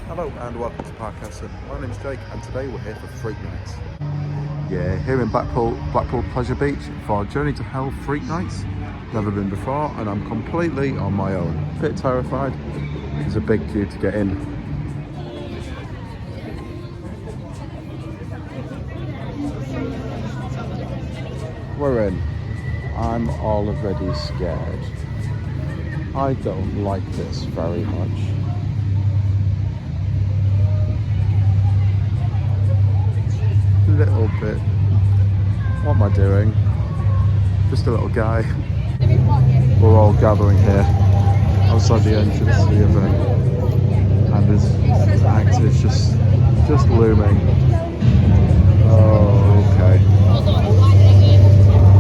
Hello and welcome to Parkessent. My name's Jake and today we're here for Freak Nights. Yeah, here in Blackpool Pleasure Beach for our Journey to Hell Freak Nights. Never been before and I'm completely on my own. A bit terrified. There's a big queue to get in. We're in. I'm already scared. I don't like this very much. Little bit. What am I doing? Just a little guy. We're all gathering here outside the entrance to the event, and this act is just looming. Oh, okay.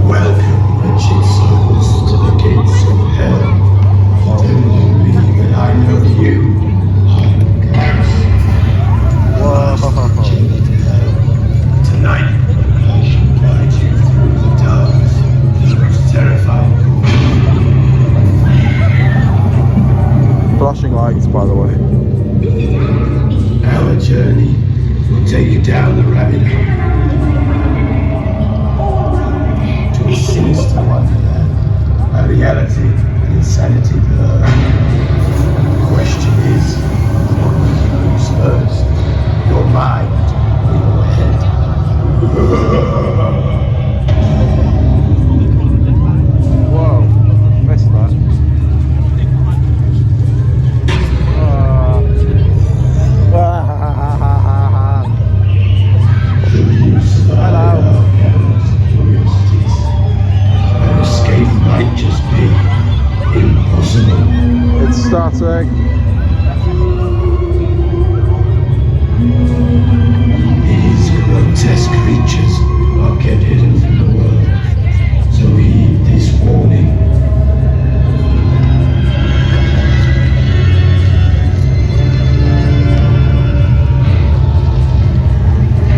Welcome, wretched souls, to the gates of hell. Do you believe that I know you? Whoa. Tonight, I shall guide you through the darkness, the most terrifying corner. Flashing lights, by the way. Our journey will take you down the rabbit hole to a sinister wonderland, where reality and insanity blur. The question is, what will you use first? Your mind or your head? Whoa, missed that. Hello. Curiosities. An escape might just be impossible. It's starting. These grotesque creatures are kept hidden from the world, so heed this warning.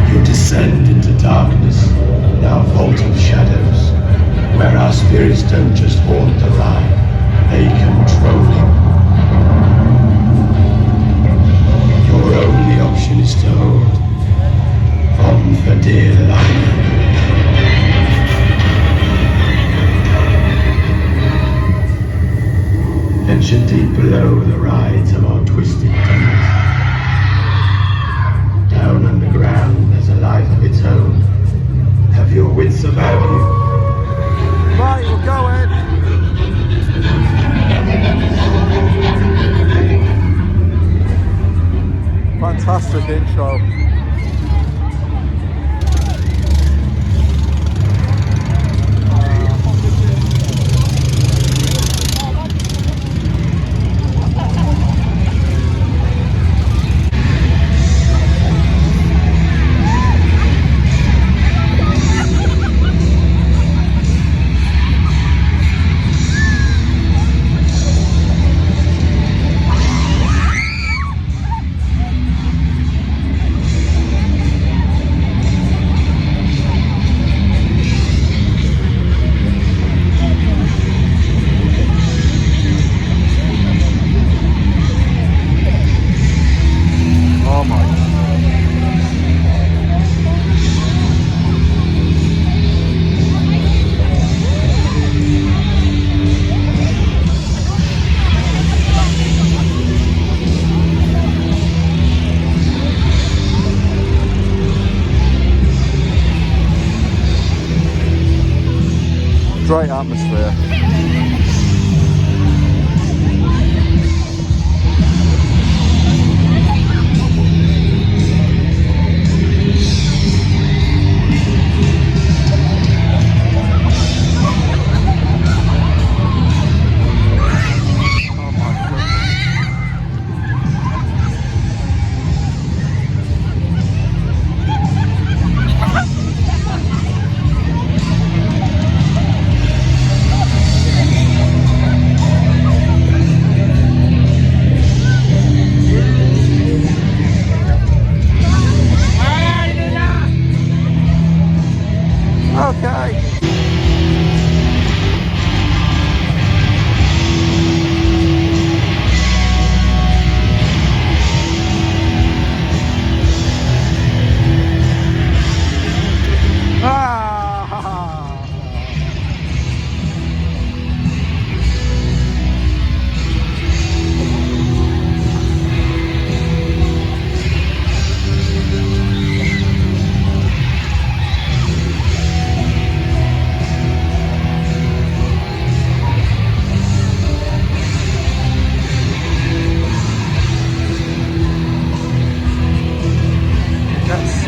You descend into darkness, in our vault of shadows, where our spirits don't just haunt the ride, they control him. Your only option is to hold on for dear life. Venture deep below the rides of our twisted tunnels. Down underground there's a life of its own. Have your wits about you. Right, we're going. Fantastic intro. Great atmosphere.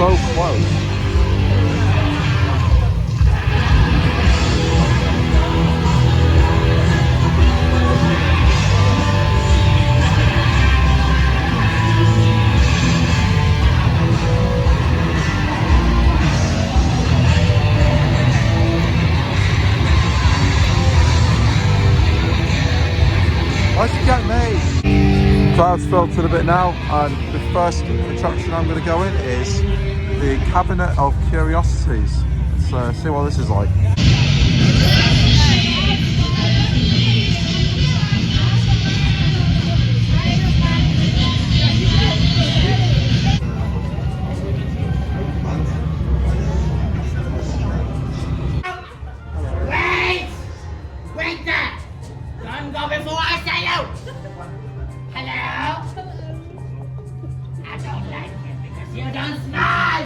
so close. Why'd you get me? Crowd's filtered a bit now, and the first attraction I'm going to go in is the Cabinet of Curiosities. Let's see what this is like. Wait there! Don't go before I say you! Hello? I don't like it because you don't smile!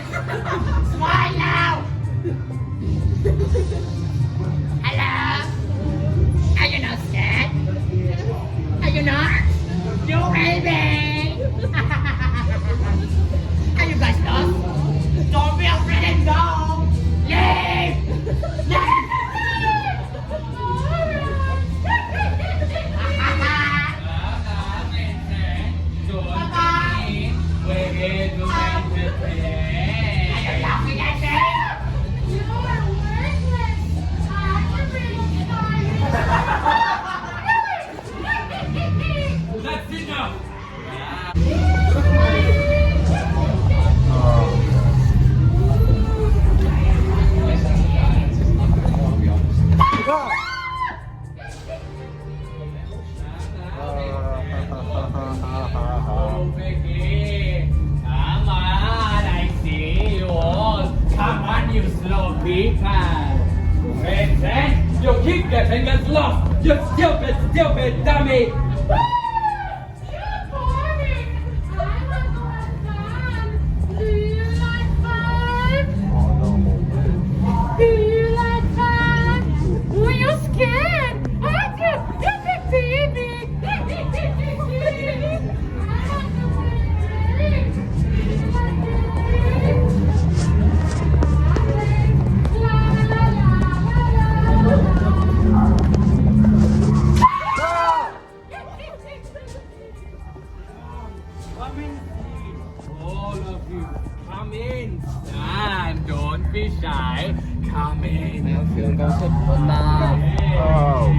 Smile now! Hello? Are you not scared? Are you not? You baby! Are you guys lost? Don't be afraid and go! Leave! Leave! You keep getting us lost, you stupid dummy! Come in, all of you. Come in. And don't be shy. Come in. Oh.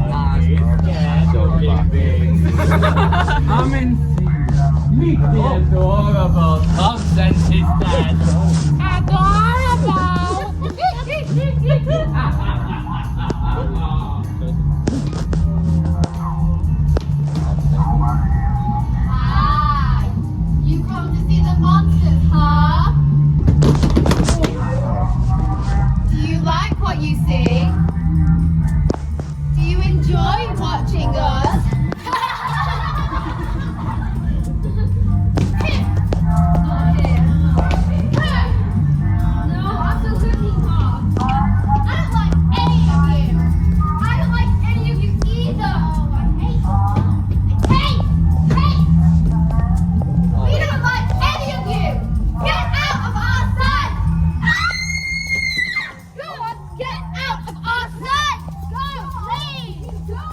Don't be scared of big things. Come and see. Meet the adorable Toms and sisters. You come to see the monsters, huh? Do you like what you see? Do you enjoy watching us? No, absolutely not. I don't like any of you. I don't like any of you either. I hate. We don't like any of you! Get out of our sight! Go on, get out of our sight! Go, please! Go!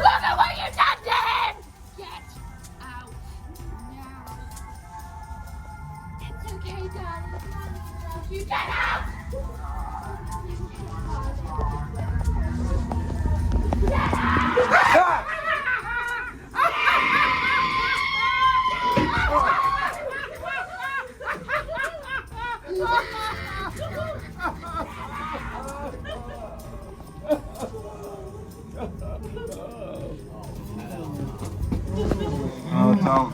Look at what you've done to him! Get out now. It's okay, darling. You get out! Get out! Oh, don't.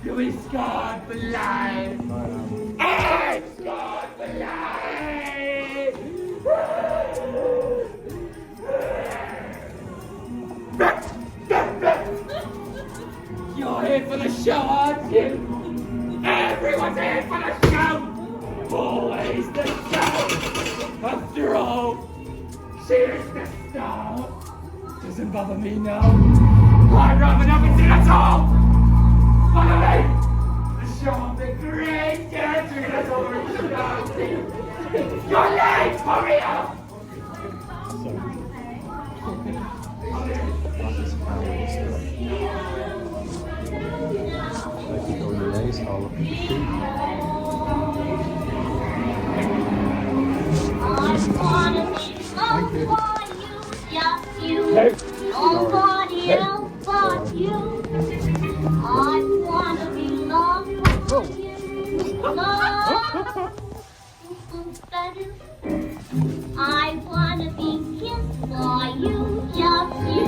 You'll be scarred for life. I'm scarred for life. You're here for the show, aren't you? Everyone's here for the show. Always the show. After all, she is the star. Doesn't bother me now. I'd rather nothing see at all. Follow me! The show of the great country has already started! You're late! Hurry up! Nobody else but you. I wanna be loved by you. I wanna be kissed by you, just you.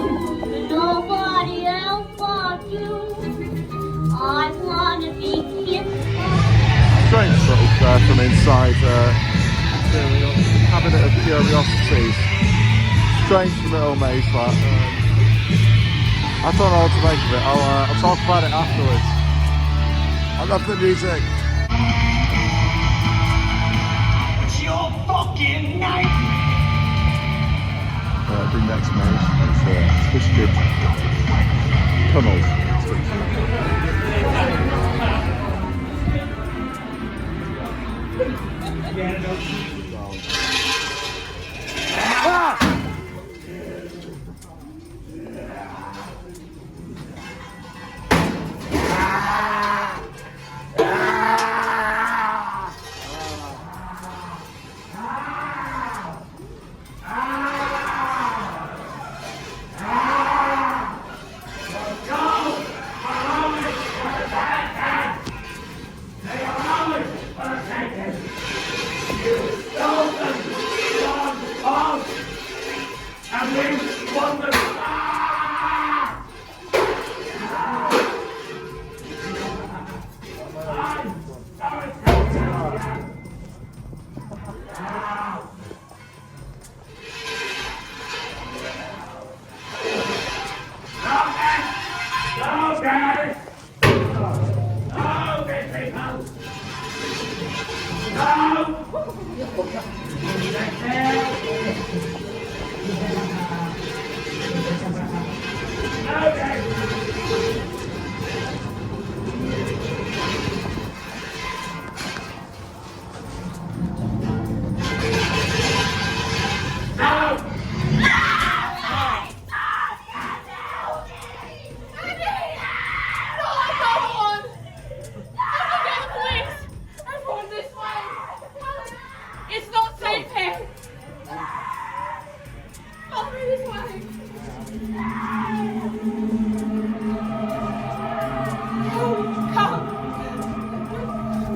Nobody else but you. I wanna be kissed by you. Strange little from inside cabinet of curiosities. Strange little maze that. I don't know what to make of it. I'll talk about it afterwards. I love the music. It's your fucking night. The next maze is twisted tunnels. Ah!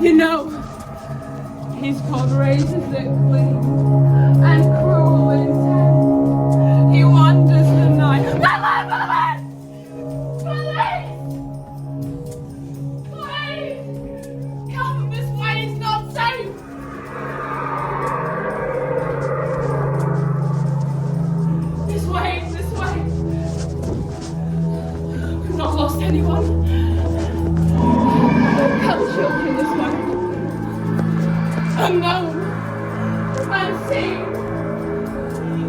You know, he's called razor-thickly and cruel intent. He wanders the night. Please! Come this way, it's not safe! This way! We've not lost anyone. Come, children, this way. Unknown, unseen,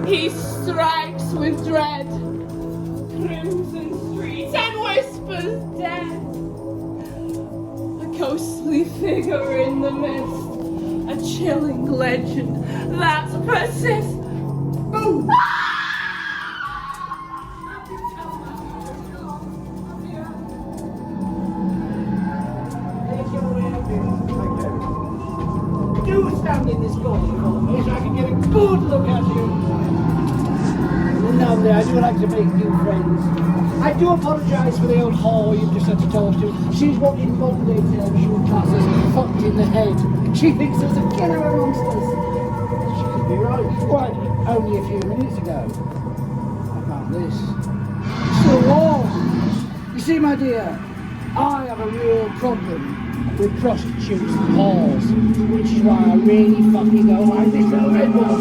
he strikes with dread. Crimson streets and whispers dead. A ghostly figure in the mist. A chilling legend that persists. Boom! Do stand in this corner for me so I can get a good look at you. Lovely, I do like to make new friends. I do apologise for the old whore you've just had to talk to. She's what in modern day television classes fucked in the head. She thinks there's a killer amongst us. She could be right. Quite only a few minutes ago. How about this? It's the war. You see, my dear, I have a real problem with prostitutes and whores, which is why I really fucking don't like this little red woman.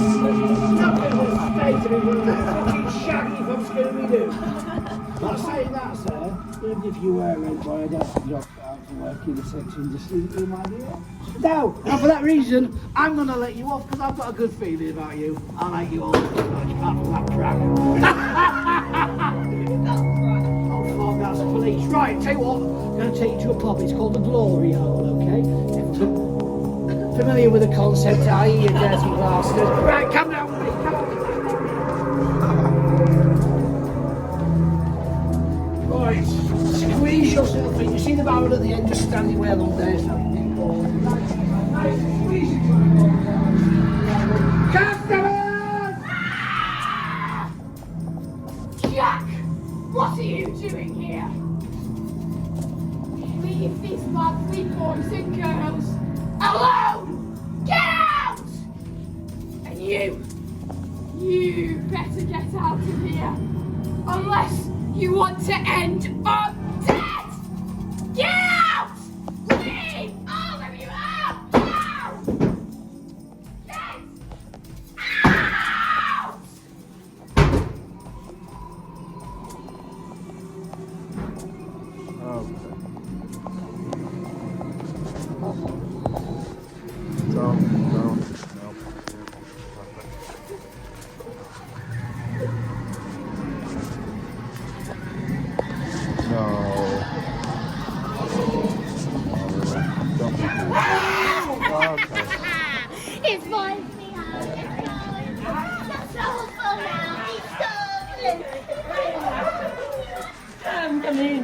Nothing will stay to me with fucking Shaggy from Scooby-Doo. Not saying that, sir. Even if you were a red boy, I don't think you're out for work in the sex industry, do you, my dear? No, and for that reason, I'm going to let you off because I've got a good feeling about you. I like you all much, apart from that prank. Oh, fuck, that's police. Right, tell you what, I'm going to take you to a pub. It's called the Glory Hole, okay? Familiar with the concept, are you dirty bastard? Right, come down with me, come on. Right, squeeze yourself in. You see the barrel at the end, just standing where along there, so nice, squeeze it. Customers! Jack! What are you doing here? Leave these lovely boys and girls alone! Get out! And you better get out of here. Unless you want to end up dead! Get out! Leave all of you out! Out! Get out! It's fine, sweetheart. It's going. That's so fun now. It's so Come in.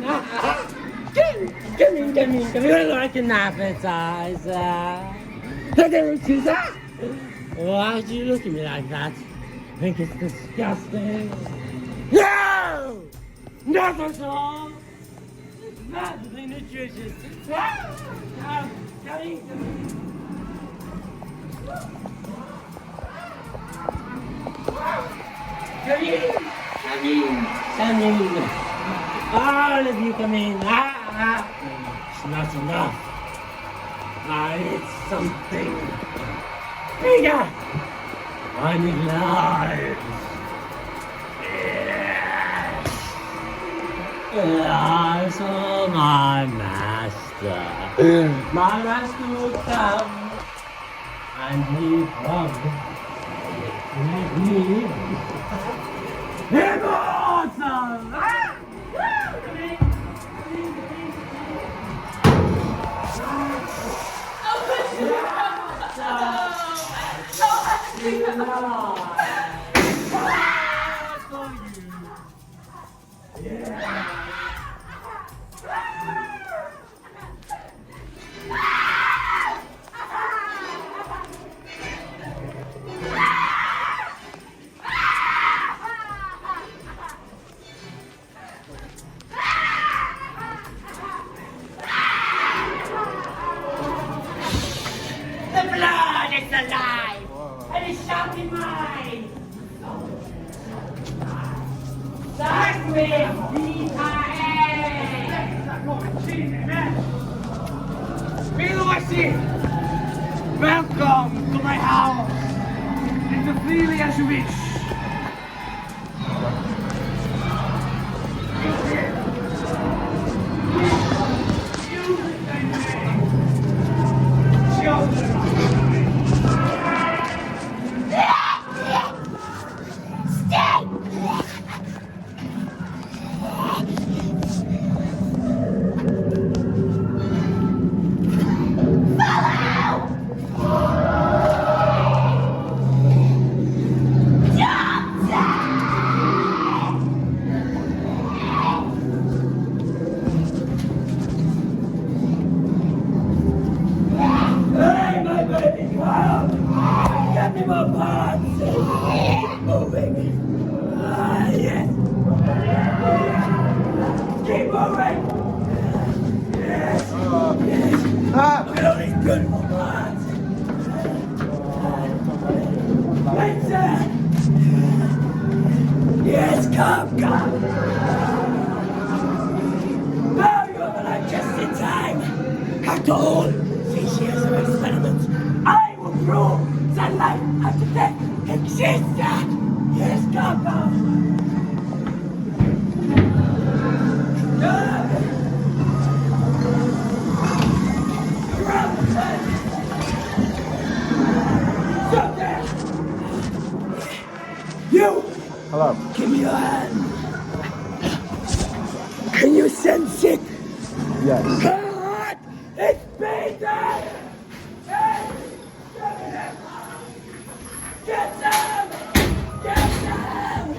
Come in. Like an appetizer. Why would you look at me like that? I think it's disgusting. No! Not at all! It's madly nutritious. Come in. Come in. All of you come in. It's not enough. I need something bigger. I need lives. Yes. Lives for my master. My master will come and he promised me immortal. The blood is alive, and it shall be mine. Start with Welcome to my house. And to freely as you wish. Come, come! Now you have arrived just in time! After all these years of experiments, I will prove that life after death exists! Yes, come, come! You! Hello. Give me your hand. Can you sense it? Yes. God! It's Peter! Hey! Get them! Get them!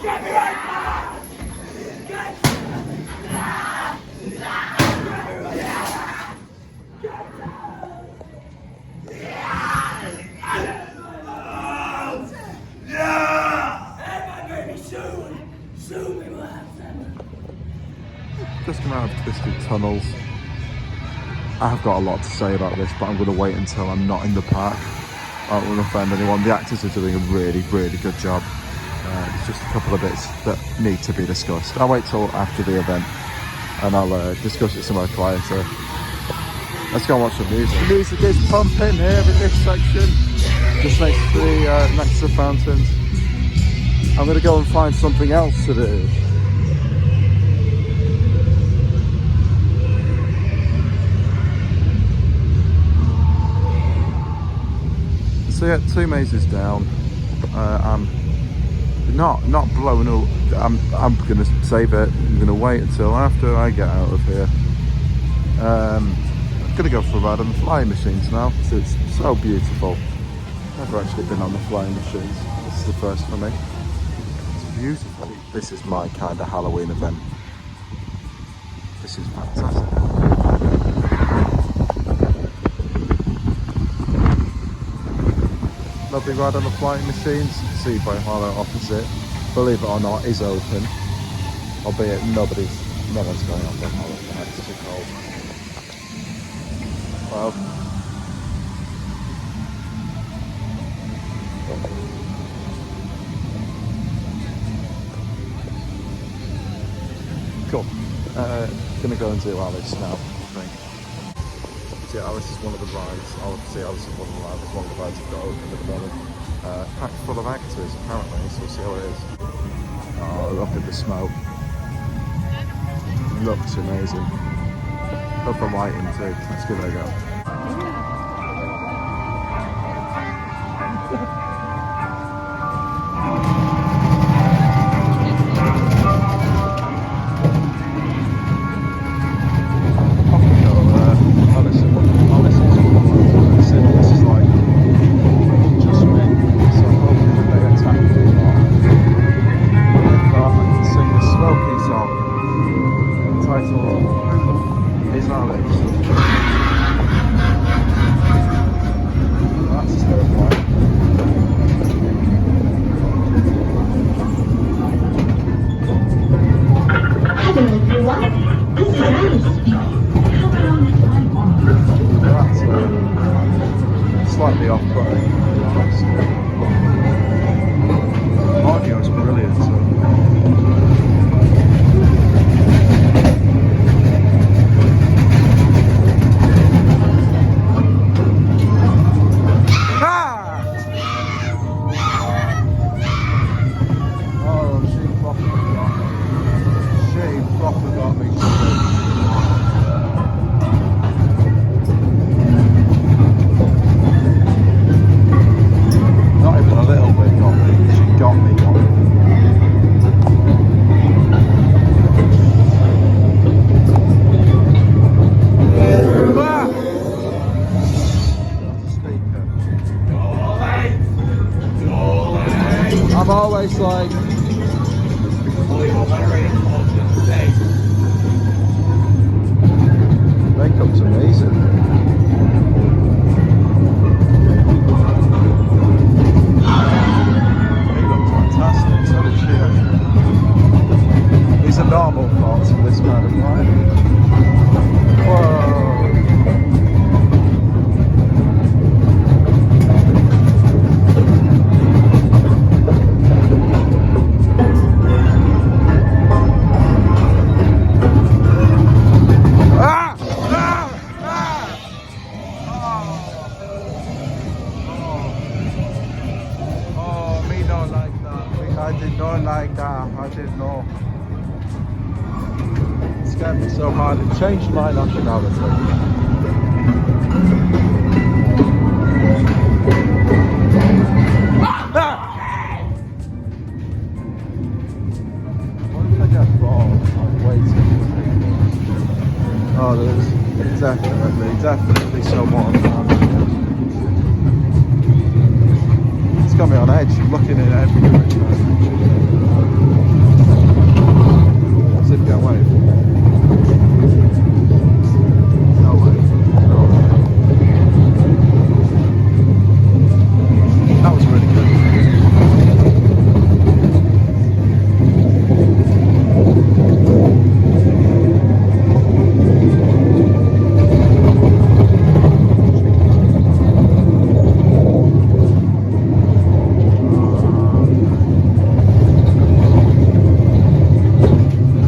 Get me right now! Get them! Soon we will have them. Just come out of twisted tunnels. I have got a lot to say about this, but I'm going to wait until I'm not in the park. I don't want to offend anyone. The actors are doing a really, really good job. There's just a couple of bits that need to be discussed. I'll wait till after the event and I'll discuss it somewhere quieter. Let's go and watch the music. The music is pumping here in this section, just next to the fountains. I'm going to go and find something else to do. So yeah, 2 mazes down. I'm not blown up. I'm going to save it. I'm going to wait until after I get out of here. I'm going to go for a ride on the flying machines now. It's so beautiful. Never actually been on the flying machines. This is the first for me. Beautiful. This is my kind of Halloween event. This is fantastic. Lovely ride on the flying machines. Seaway Harlow opposite, believe it or not, is open. Albeit no one's going on the Harlow. It's too cold. Well. Cool. Gonna go and do Alice now, I think. So yeah, Alice is one of the rides. Obviously, Alice is one of the rides I've got open at the moment. Packed full of actors, apparently, so we'll see how it is. Oh, look at the smoke. Looks amazing. Love the lighting too. Let's give it a go. Slightly off-putting. Audio is brilliant. Oh, she proper got me. Not even a little bit got me. She got me. I'm always like, makeup's amazing. He looks fantastic, so did she actually. These are normal parts of this kind of ride. Whoa. before. It scared me so hard, it changed my nationality. What if I get bored? I'm waiting for people. Oh, there's definitely someone. It's got me on edge, looking in every direction. As if get away. No way. No way. That was really good.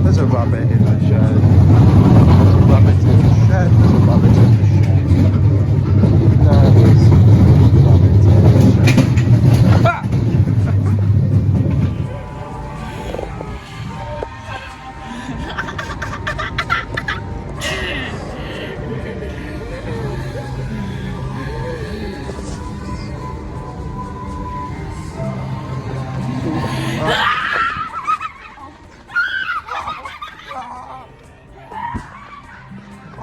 There's a rabbit in the shed. There's a rabbit in the shed. There's a rabbit in the shed. No, there's a rabbit in the shed. Ah!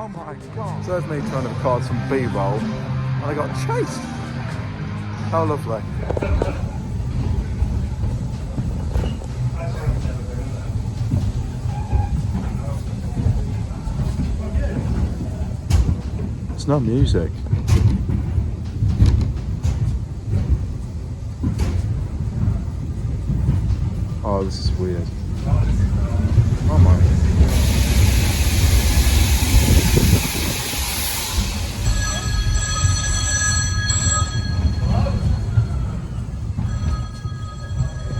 Oh my god. So there's me trying to record some B-roll and I got chased. How lovely. There's no music. Oh, this is weird. Oh my.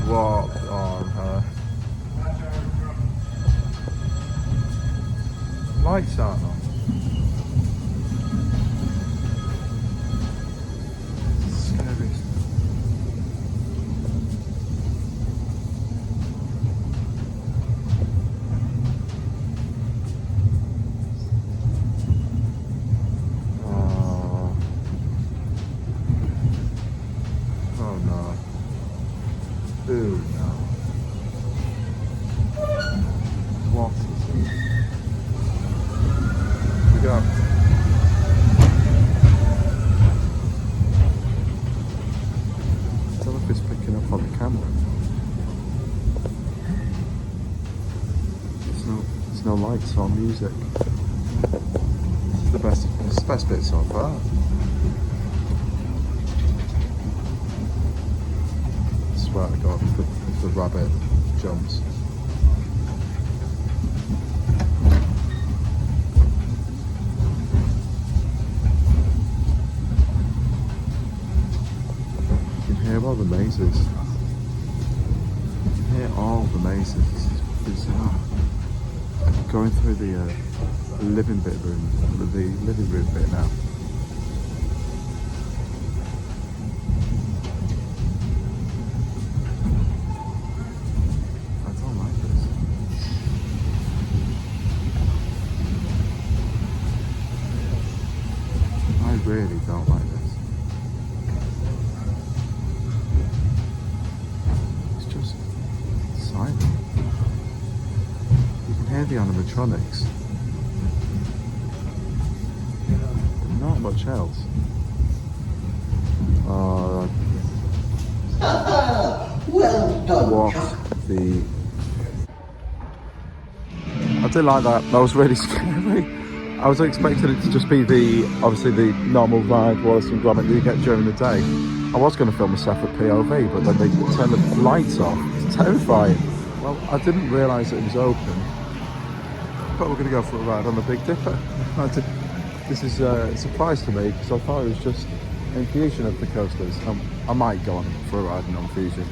What on her? Lights aren't on. Scary. Oh no. Ooh, no. What is it? We got. I don't know if it's picking up on the camera. There's no lights or music. It's the best bit so far. I swear to God, if the rabbit jumps. You can hear all the mazes. You can hear all the mazes. It's bizarre. Going through the living room bit now. I really don't like this. It's just silent. You can hear the animatronics, but not much else. Well done. What the... I did like that. That was really scary. I was expecting it to just be obviously the normal ride, Wallace and Gromit that you get during the day. I was going to film a separate POV, but then they turned the lights off. It's terrifying. Well, I didn't realise it was open, but we're going to go for a ride on the Big Dipper. This is a surprise to me because I thought it was just Infusion of the coasters. I might go on for a ride in Infusion.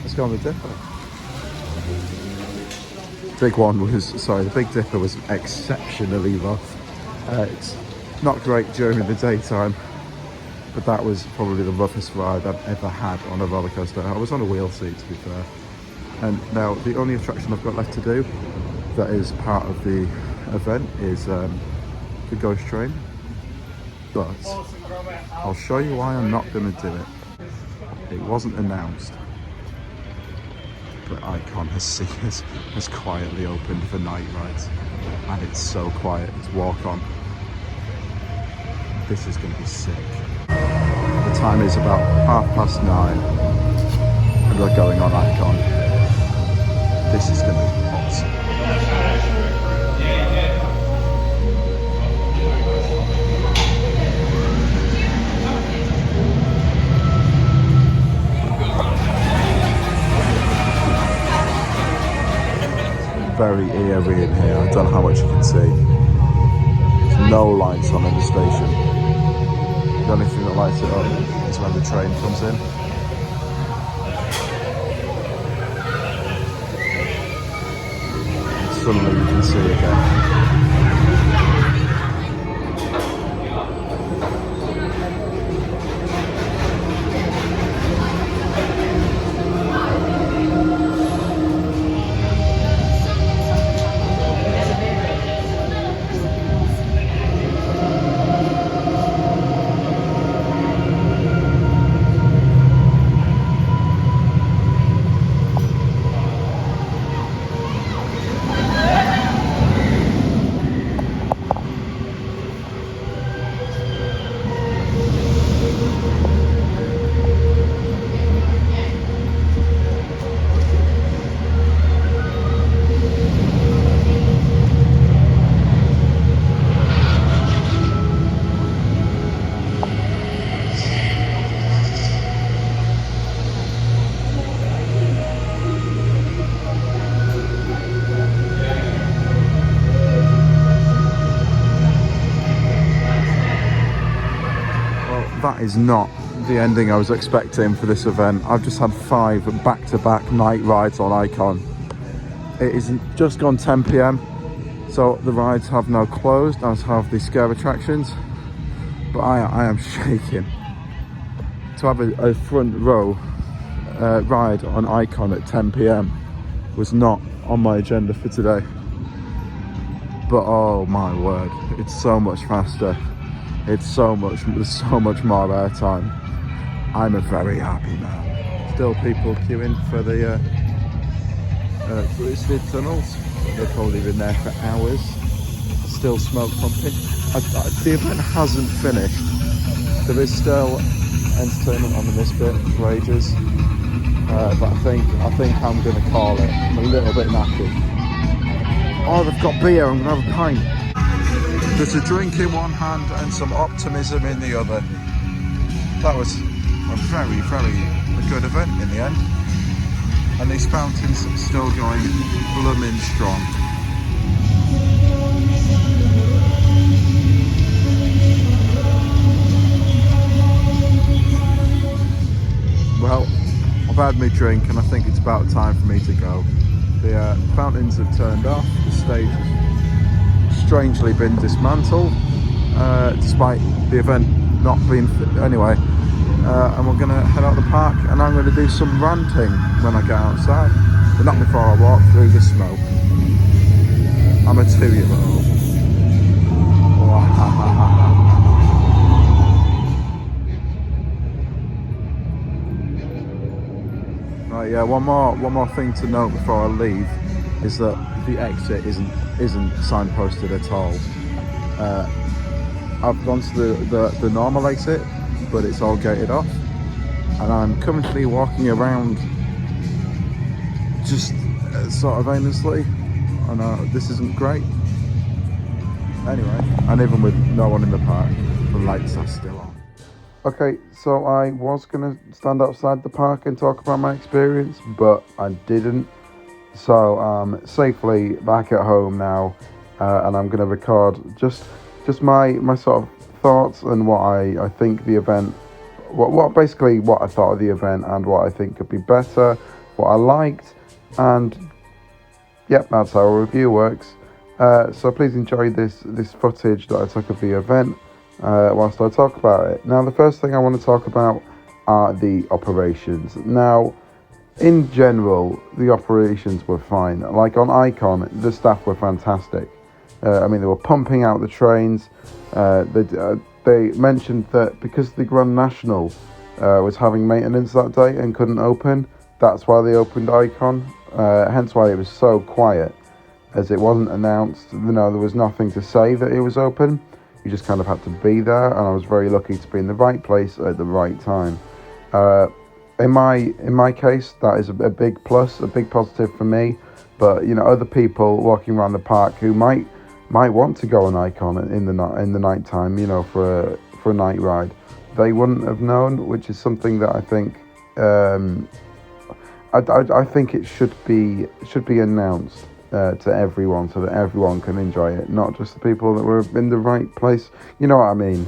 Let's go on the Dipper. The Big Dipper was exceptionally rough. It's not great during the daytime, but that was probably the roughest ride I've ever had on a roller coaster. I was on a wheel seat, to be fair. And now the only attraction I've got left to do that is part of the event is the ghost train. But I'll show you why I'm not going to do it. It wasn't announced, but Icon has quietly opened for night rides, and it's so quiet. It's walk on. This is going to be sick. The time is about 9:30, and we're going on Icon. This is going to be awesome. Very eerie in here. I don't know how much you can see. There's no lights on in the station. The only thing that lights it up is when the train comes in. And suddenly you can see again. That is not the ending I was expecting for this event. I've just had 5 back-to-back night rides on Icon. It is just gone 10 PM, so the rides have now closed, as have the scare attractions. But I am shaking. To have a front row ride on Icon at 10 PM was not on my agenda for today. But oh my word, it's so much faster. There's so much more airtime. I'm a very happy man. Still people queuing for the twisted tunnels. They've probably been there for hours. Still smoke pumping. The event hasn't finished. There is still entertainment on this bit for ages. But I think I'm going to call it. I'm a little bit knackered. Oh, they've got beer. I'm going to have a pint. There's a drink in one hand and some optimism in the other. That was a very, very good event in the end. And these fountains are still going blooming strong. Well, I've had my drink and I think it's about time for me to go. The fountains have turned off, the stage has strangely been dismantled, despite the event not being anyway. And we're going to head out the park and I'm going to do some ranting when I get outside, but not before I walk through the smoke. I'm a 2-year-old. Right, yeah, one more thing to note before I leave is that the exit isn't signposted at all. I've gone to the normal exit, but it's all gated off, and I'm currently walking around just sort of aimlessly. I know this isn't great. Anyway, and even with no one in the park, the lights are still on. Okay, so I was going to stand outside the park and talk about my experience, but I didn't. So I'm safely back at home now, and I'm going to record just my sort of thoughts and what I think the event, basically what I thought of the event and what I think could be better, what I liked, and yep, that's how a review works. So please enjoy this footage that I took of the event whilst I talk about it. Now, the first thing I want to talk about are the operations. Now, in general, the operations were fine. Like on Icon, the staff were fantastic. I mean, they were pumping out the trains. They mentioned that because the Grand National was having maintenance that day and couldn't open, that's why they opened Icon. Hence why it was so quiet, as it wasn't announced. There was nothing to say that it was open. You just kind of had to be there, and I was very lucky to be in the right place at the right time. In my case, that is a big plus, a big positive for me. But other people walking around the park who might want to go on Icon in the night time, for a night ride, they wouldn't have known, which is something that I think I think it should be announced to everyone, so that everyone can enjoy it, not just the people that were in the right place. You know what I mean?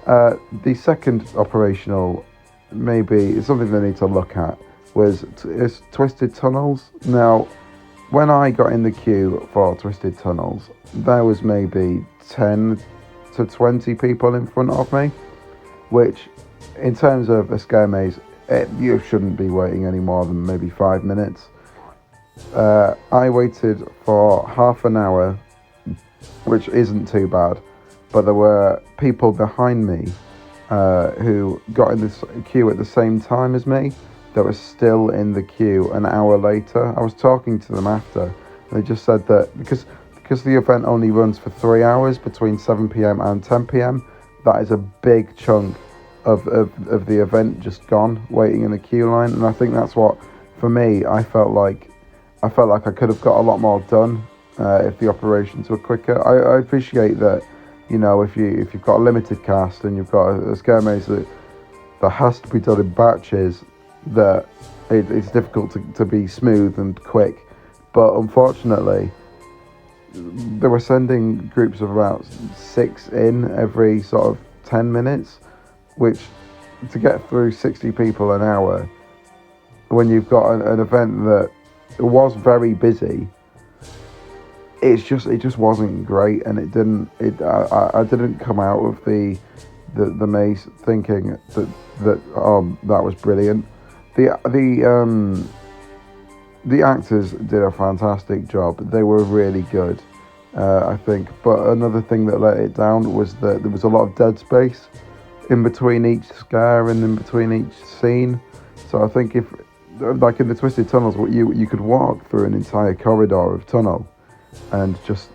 The second operational, maybe something they need to look at, is Twisted Tunnels. Now, when I got in the queue for Twisted Tunnels, there was maybe 10 to 20 people in front of me, which, in terms of a scare maze, you shouldn't be waiting any more than maybe 5 minutes. I waited for half an hour, which isn't too bad, but there were people behind me who got in this queue at the same time as me that were still in the queue an hour later. I was talking to them after, and they just said that because the event only runs for 3 hours between 7 p.m. and 10 p.m, that is a big chunk of the event just gone, waiting in the queue line. And I think that's what, for me, I felt like I could have got a lot more done if the operations were quicker. I appreciate that, if you've got a limited cast and you've got a scare maze that has to be done in batches, that it's difficult to be smooth and quick. But unfortunately, they were sending groups of about 6 in every sort of 10 minutes, which, to get through 60 people an hour when you've got an event that was very busy, it just wasn't great. And I didn't come out of the maze thinking that was brilliant. The actors did a fantastic job. They were really good, I think. But another thing that let it down was that there was a lot of dead space in between each scare and in between each scene. So I think if, like in the Twisted Tunnels, you could walk through an entire corridor of tunnel, and just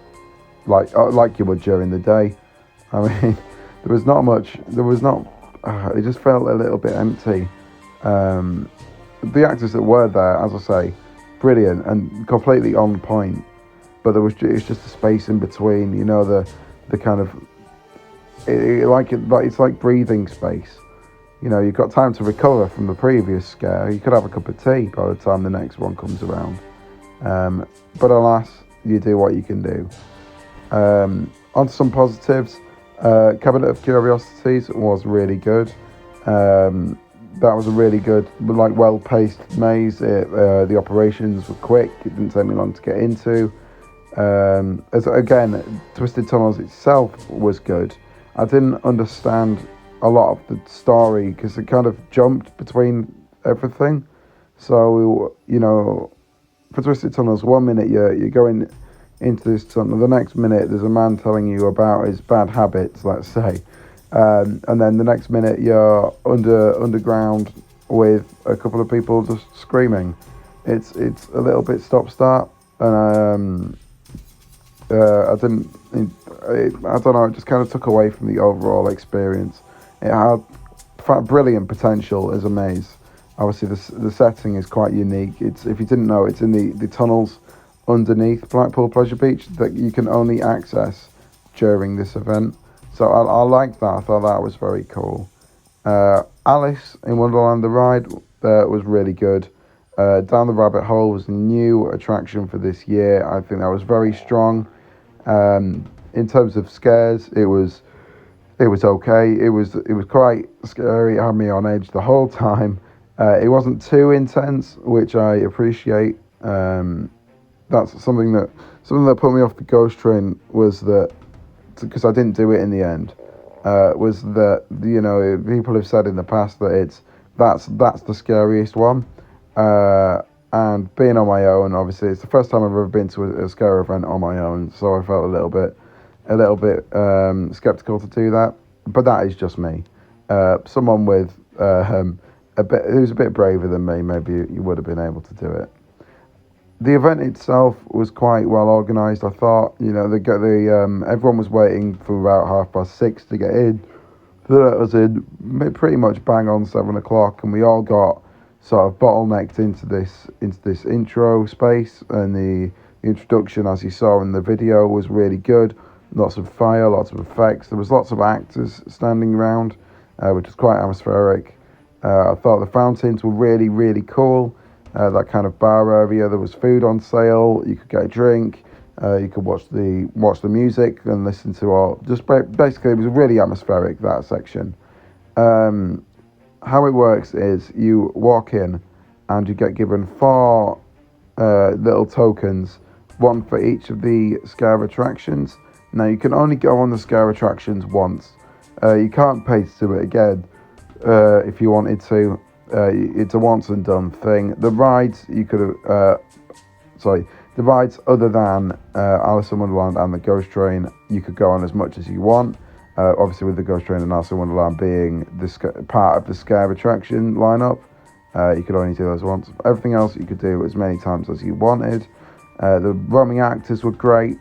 like you would during the day. I mean, there was not much. It just felt a little bit empty. The actors that were there, as I say, brilliant and completely on point. But it's just a space in between. The kind of it's like breathing space. You've got time to recover from the previous scare. You could have a cup of tea by the time the next one comes around. But alas, you do what you can do. On to some positives. Cabinet of Curiosities was really good. That was a really good, well-paced maze. The operations were quick. It didn't take me long to get into. Again, Twisted Tunnels itself was good. I didn't understand a lot of the story because it kind of jumped between everything. So, for Twisted Tunnels, 1 minute you're going into this tunnel, the next minute there's a man telling you about his bad habits, let's say. And then the next minute you're underground with a couple of people just screaming. It's a little bit stop-start, and I don't know, it just kind of took away from the overall experience. It had brilliant potential as a maze. Obviously, the setting is quite unique. If you didn't know, it's in the tunnels underneath Blackpool Pleasure Beach that you can only access during this event. So I like that. I thought that was very cool. Alice in Wonderland, the ride, was really good. Down the Rabbit Hole was a new attraction for this year. I think that was very strong. In terms of scares, it was okay. It was quite scary. It had me on edge the whole time. It wasn't too intense, which I appreciate. That's something that put me off the ghost train, was that, because I didn't do it in the end, was that people have said in the past that that's the scariest one. And being on my own, obviously, it's the first time I've ever been to a scare event on my own, so I felt a little bit skeptical to do that. But that is just me. Someone with who's a bit braver than me, maybe you would have been able to do it. The event itself was quite well organised. I thought, everyone was waiting for about 6:30 to get in. So that was in pretty much bang on 7 o'clock, and we all got sort of bottlenecked into this intro space, and the introduction, as you saw in the video, was really good. Lots of fire, lots of effects. There was lots of actors standing around, which was quite atmospheric. I thought the fountains were really, really cool. That kind of bar area. There was food on sale. You could get a drink. You could watch the music and listen to all. Just basically, it was really atmospheric, that section. How it works is you walk in, and you get given 4 little tokens, one for each of the scare attractions. Now you can only go on the scare attractions once. You can't pay to do it again if you wanted to. It's a once and done thing. The rides the rides other than Alice in Wonderland and the Ghost Train, you could go on as much as you want. Obviously, with the Ghost Train and Alice in Wonderland being part of the scare attraction lineup, you could only do those once. Everything else you could do as many times as you wanted. The roaming actors were great.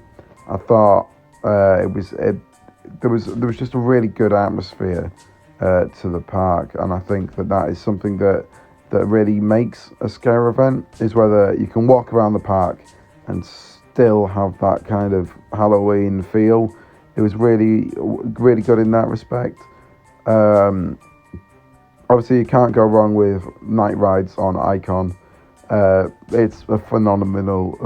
I thought there was just a really good atmosphere to the park, and I think that is something that really makes a scare event, is whether you can walk around the park and still have that kind of Halloween feel. It was really, really good in that respect. Obviously, you can't go wrong with night rides on Icon. It's a phenomenal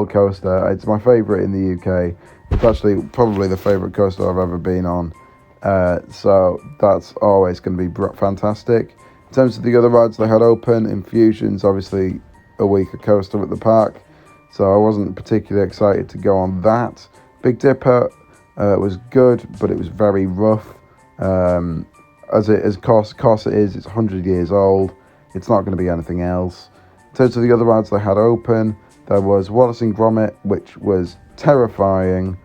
coaster. It's my favourite in the UK. It's actually probably the favourite coaster I've ever been on. So that's always going to be fantastic. In terms of the other rides they had open, Infusion's obviously a weaker coaster at the park, so I wasn't particularly excited to go on that. Big Dipper was good, but it was very rough. It's 100 years old. It's not going to be anything else. In terms of the other rides they had open, there was Wallace and Gromit, which was terrifying.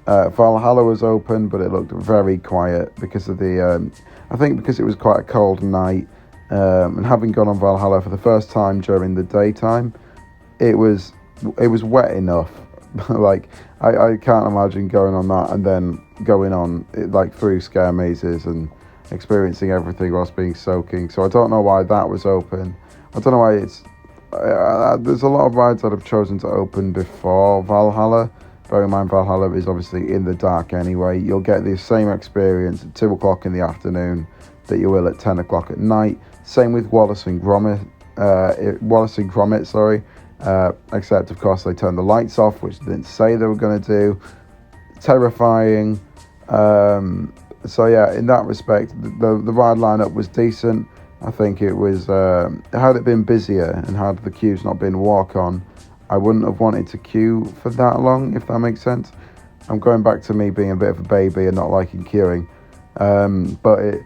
Valhalla was open, but it looked very quiet because of I think because it was quite a cold night. And having gone on Valhalla for the first time during the daytime, it was wet enough. Like I can't imagine going on that and then going on through scare mazes and experiencing everything whilst being soaking. So I don't know why that was open. I don't know why it's. There's a lot of rides that have chosen to open before Valhalla. Bear in mind, Valhalla is obviously in the dark anyway. You'll get the same experience at 2 o'clock in the afternoon that you will at 10 o'clock at night. Same with Wallace and Gromit, except of course they turned the lights off, which they didn't say they were going to do. Terrifying. So yeah, in that respect, the ride lineup was decent. I think it was, had it been busier and had the queues not been walk-on, I wouldn't have wanted to queue for that long, if that makes sense. I'm going back to me being a bit of a baby and not liking queuing. But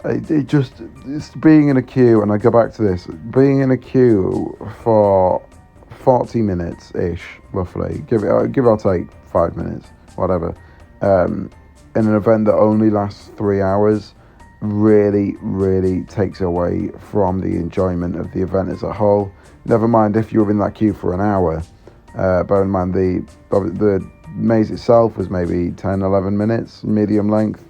it's being in a queue, and I go back to this, being in a queue for 40 minutes-ish, roughly, give or take 5 minutes, whatever, in an event that only lasts 3 hours, really, really takes away from the enjoyment of the event as a whole. Never mind if you were in that queue for an hour. Bear in mind the maze itself was maybe 10-11 minutes, medium length.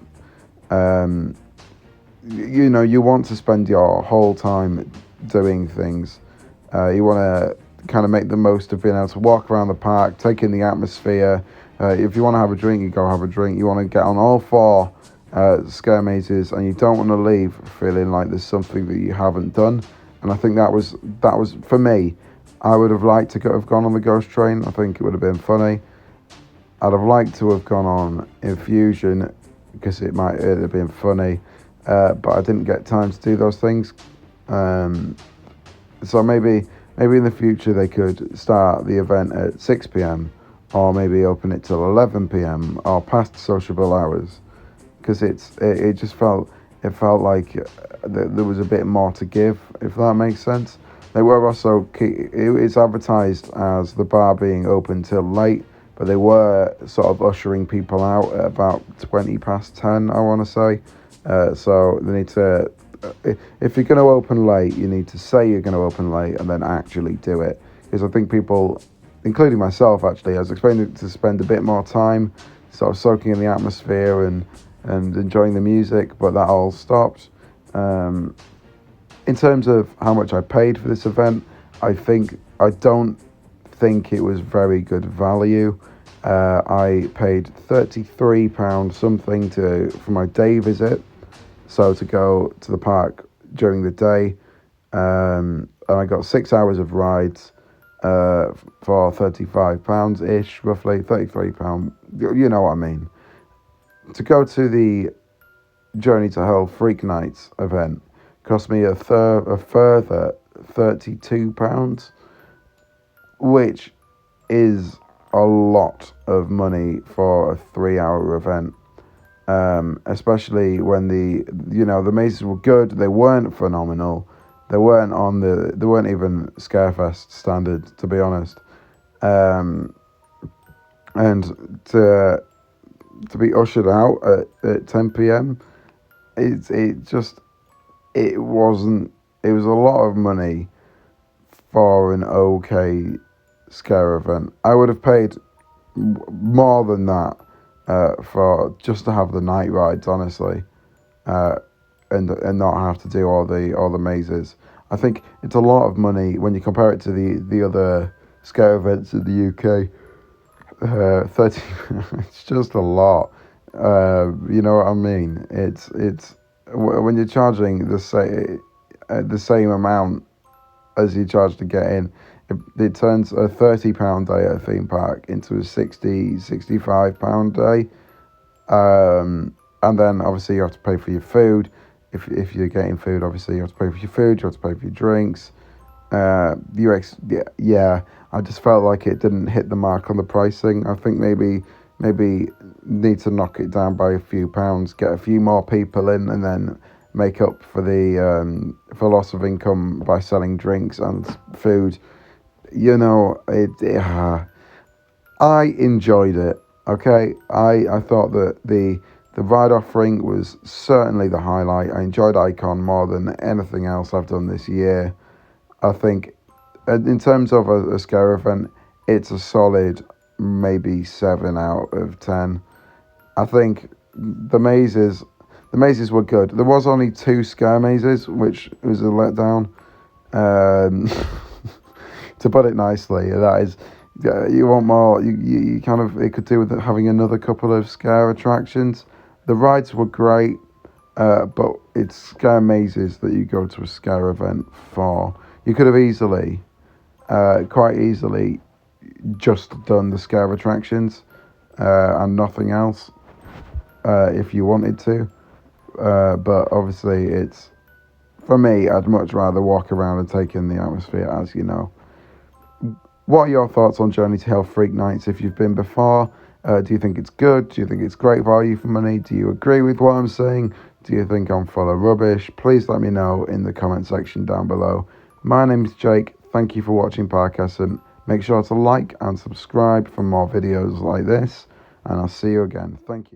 You want to spend your whole time doing things. You want to kind of make the most of being able to walk around the park, take in the atmosphere. If you want to have a drink, you go have a drink. You want to get on all 4 scare mazes, and you don't want to leave feeling like there's something that you haven't done. And I think that was for me. I would have liked to have gone on the Ghost Train. I think it would have been funny. I'd have liked to have gone on Infusion because it might have been funny, but I didn't get time to do those things. So maybe in the future they could start the event at 6 p.m. or maybe open it till 11 p.m. or past sociable hours, because it just felt it felt like there was a bit more to give, if that makes sense. They were also, it's advertised as the bar being open till late, but they were sort of ushering people out at about 20 past 10, I want to say. So they need to, if you're going to open late, you need to say you're going to open late and then actually do it. Because I think people, including myself actually, I was expecting to spend a bit more time sort of soaking in the atmosphere and enjoying the music, but that all stopped. In terms of how much I paid for this event, I don't think it was very good value. I paid £33 something for my day visit, so to go to the park during the day, and I got 6 hours of rides for £35 ish, roughly £33. You know what I mean. To go to the Journey to Hell Freak Nights event cost me a further £32, which is a lot of money for a 3-hour event. Especially when the mazes were good, they weren't phenomenal. They weren't even Scarefest standard, to be honest. And to be ushered out at 10 p.m, it was a lot of money for an okay scare event. I would have paid more than that for just to have the night rides, honestly, and not have to do all the mazes. I think it's a lot of money when you compare it to the other scare events in the UK. 30, it's just a lot. You know what I mean? It's when you're charging the same amount as you charge to get in, it turns a £30 day at a theme park into a £65 day. And then obviously you have to pay for your food. If you're getting food, obviously you have to pay for your food, you have to pay for your drinks. I just felt like it didn't hit the mark on the pricing. I think maybe need to knock it down by a few pounds, get a few more people in, and then make up for the for loss of income by selling drinks and food. You know, I enjoyed it. Okay, I thought that the ride offering was certainly the highlight. I enjoyed Icon more than anything else I've done this year. I think in terms of a scare event, it's a solid maybe 7 out of 10. I think the mazes were good. There was only 2 scare mazes, which was a letdown. To put it nicely, that is, you want more. You kind of, it could do with having another couple of scare attractions. The rides were great, but it's scare mazes that you go to a scare event for. You could have quite easily, just done the scare attractions and nothing else if you wanted to. But obviously, for me, I'd much rather walk around and take in the atmosphere, as you know. What are your thoughts on Journey to Hell Freak Nights if you've been before? Do you think it's good? Do you think it's great value for money? Do you agree with what I'm saying? Do you think I'm full of rubbish? Please let me know in the comment section down below. My name's Jake. Thank you for watching Parkessent. Make sure to like and subscribe for more videos like this, and I'll see you again. Thank you.